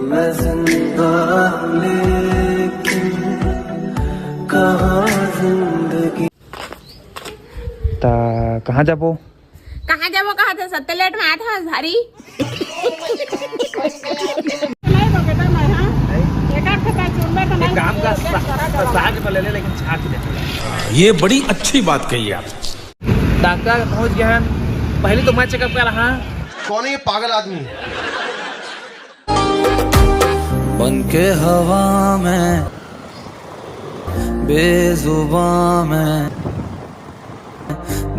मैं जिंदा लेकिन कहाँ जिंदगी। कहाँ जाबो कहा था सत्तेलेट में आया था झारी काम का साग ले ले लेकिन छाछ दे। ये बड़ी अच्छी बात कही आप। डॉक्टर पहुंच गया है। पहले तो मैं चेकअप कर रहा। कौन है ये पागल आदमी? बनके हवा में बेजुबान में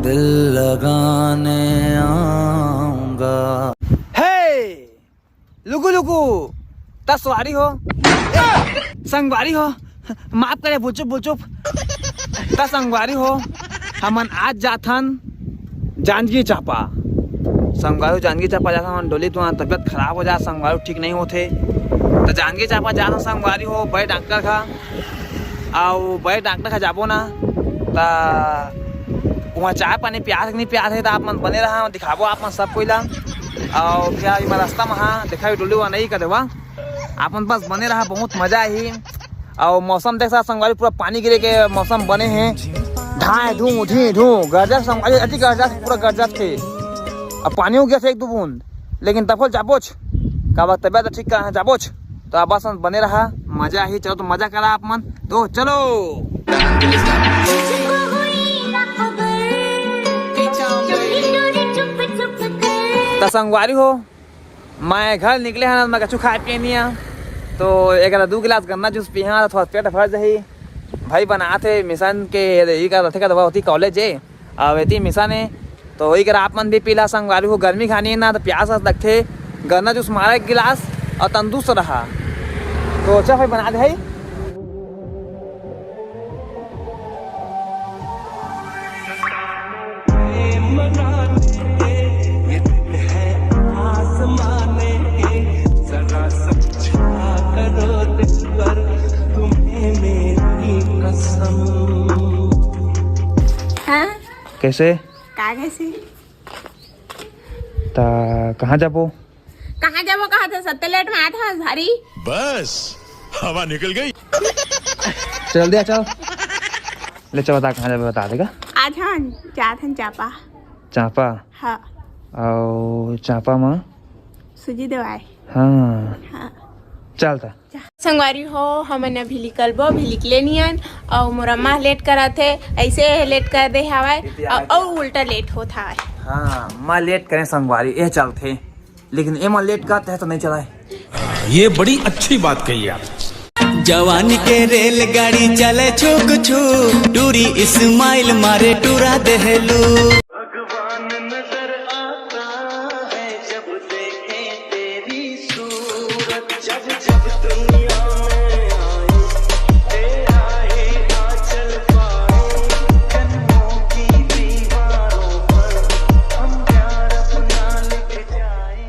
दिल लगाने आऊंगा। हे लुकु लुकु तसवारी हो संगवारी हो माफ करे बुचुप संगवारी हो। हमन आज जाथन जांजगीर चांपा संगवारी जांजगीर चांपा जाथन। हम डोली तो तबियत खराब हो जा संगवारी ठीक नहीं होते तो जांजगीर चांपा जाथन संगवारी हो बड़े डॉक्टर का और बड़े डॉक्टर का जाबो ना तो वहाँ चाय पानी प्यास नहीं प्यास है तो आप मन बने रहा दिखाबो आप मन सब कोई ला और फिर रास्ता में हाँ देखा डोली वहाँ नहीं कर देवा आप मन बस बने रहा बहुत मजा आई। और मौसम देख सकते संगवारी पूरा पानी गिरे के मौसम बने हैं ढाए धू ढी ढू गरजा संगवारी अति गरजा पूरा गरजा थे। अब पानी हो गया था एक दो बूंद लेकिन तब जाबोच का बात तबियत ठीक का जाबोच तो आप बस बने रहा मजा ही। चलो तो मजा करा आप मन तो चलो। तो संगवारी हो मैं घर निकले हैं मैं कछु खाए पिए नहीं तो एक 2 गिलास गन्ना जूस पिए हैं थोड़ा पेट भर जाही। भाई बनाते मिशन के यही का रथे का दवा होती कॉलेज है और वेती मिशन है तो वही कर आप मन भी पीला। संगवारी हो गर्मी खानी है ना तो प्यास लगते गन्ना जूस मारा 1 गिलास और तंदुरुस्त रहा तो अच्छा भाई बना दे भाई। हाँ कैसे कैसे कहाँ जाबो कहा था सत्तेलेट में आया था झारी। बस हवा निकल गई। चल दिया चल ले चल बता कहाँ जाबो बता देगा। आज हम जाथन चापा चांपा हाँ और चांपा में सुजी दवाई हाँ हाँ चलता संगवारी हो हमन अभी निकलबो भी निकले नियन और मोरा माँ लेट करा थे ऐसे लेट कर दे हवाए और उल्टा लेट होता है। हाँ माँ लेट करें संगवारी ये चलते लेकिन ए माँ लेट करते हैं तो नहीं चलाए। ये बड़ी अच्छी बात कही आप। जवानी के रेलगाड़ी चले छुक छू टूरी इस्माइल मारे टूरा देहलू। भगवान नजर आता है जब देखे तेरी सूरत जब जब दुनिया में आए तेरा ही आंचल पाए जन्मों की दीवारों पर हम प्यार अपना लिख जाए।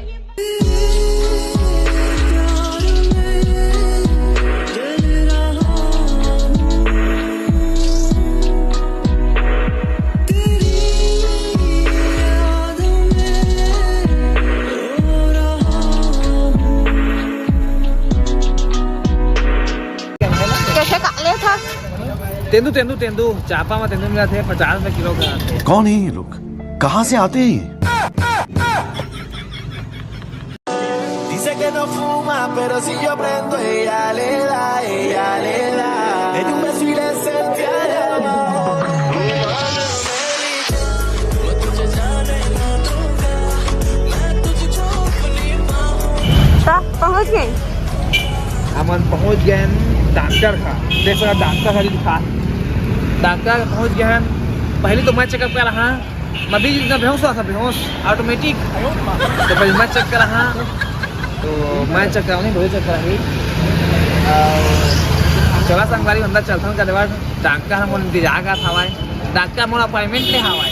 तेंदू चापा में तेंदू मिला थे 50 रुपए किलो का आते। कौन है ये लोग? कहाँ से आते हैं? Dice que no fuma, pero si yo prendo ella le da, en un beso y le esencia de amor. पहुँच गए हमन पहुँच गए डॉक्टर का देख सकते डॉक्टर का दिखा डॉक्टर पहुँच गए हैं। पहले तो मैं चेकअप कर रहा मैं भी इतना बेहोश हुआ था बेहोश ऑटोमेटिक तो पहले मैं चेक कर रहा तो मैं चेक करा नहीं चेक करा ही चला संगवारी अंदर चलता हूँ क्या डॉक्टर हम इंतजार का था डॉक्टर मोर अपॉइंटमेंट ले हवाए।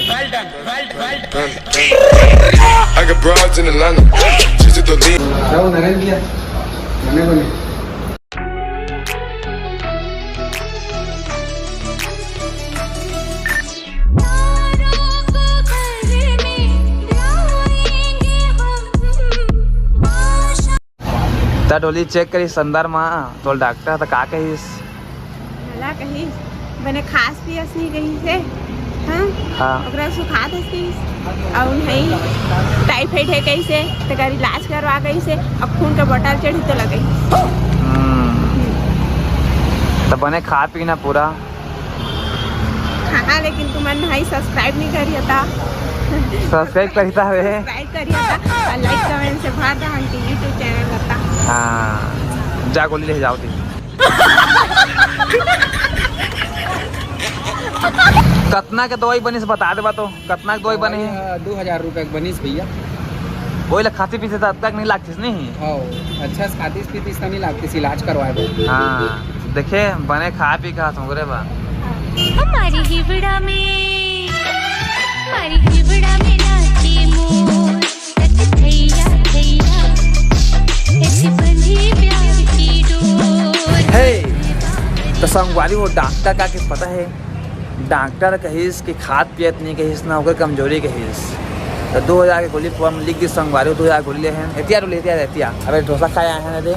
ता डोली चेक करी संदर माँ तो डॉक्टर तो का कहिस मला कही बने खास पियस नहीं कही से हाँ ओकरा सुखा दे और नहीं टाइफाइड है कैसे तो कर इलाज करवा गई से अब खून का बोतल चढ़ी तो लगे तो बने खा पीना पूरा हाँ लेकिन तुमने भाई सब्सक्राइब नहीं करी था सब्सक्राइब करता है सब्सक्राइब करी था और लाइक कमेंट से भर दा हमके यूट्यूब चैनल रहता हाँ जा गोली ले जाओ थी कतना के दवाई बनी से बता दे तो कतना के दवाई बने 2000 रुपए के बनीस भैया। वही ला खाती पीते तब तक नहीं लागतीस नहीं अच्छा से खातीस पीतीस नहीं लागतीस इलाज करवाए दो। हाँ देखे बने खा पी खा तुमरे बा हमारी हिबड़ा में नाचे मोर थैया थैया ऐसी बंधी प्यार की डोर। हे तो संगवारी वो डॉक्टर का किस पता है डॉक्टर कहिस कि खाद पियत नहीं कहिस ना होकर कमजोरी कहिस तो 2000 की गोली फॉर्म लिख दी संगवारी 2000 गोली ले हैं एतिया अबे डोसा खाया है दे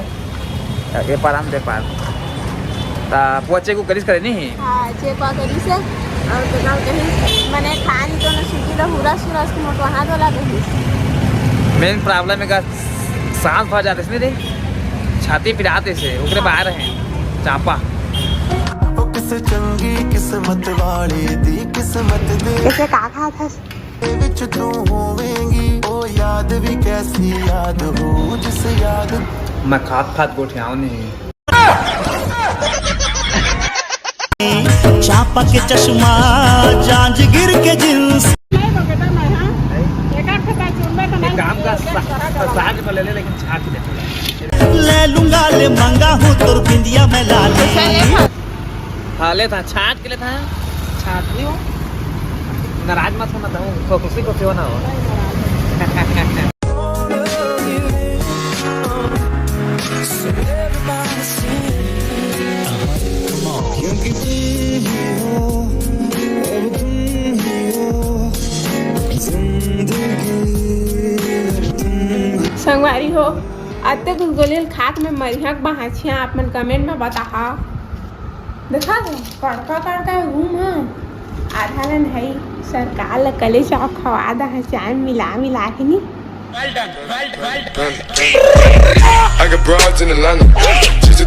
ये पर हम दे पार ता पोचे को करिस करे नहीं हाँ चेपा करी से और तो ना कही मैंने खानी तो ना सूजी ला पूरा सूरा उसको मोटवाना तो लगे मेन प्रॉब्लम है का सांस भर जाते नहीं रे छाती पिराते से ओकरे बाहर हैं चापा किस चंगी किस्मत वाली दी किस्मत दे कैसे का खा था विच तू होवेंगी ओ याद भी कैसी याद हो जिस याद मैं खात गोठियाओ नहीं चापा के चश्मा जांजगीर के जींस काम का साग में ले लेकिन छाट ले लूंगा ले मंगा हूँ तोर बिंदिया में लाल हाँ ले था छाट के ले था छाट नहीं हो नाराज मत होना था खुशी को क्यों ना हो संगवारी हो अत्ते कुछ गोलियल खाक में मरिहक बहाचिया आप मन कमेंट में बता देखा कड़का रूम है आधा लन है सरकार ला कले चौक खवा दा है चाय मिला के नहीं I got broads in Atlanta. She's a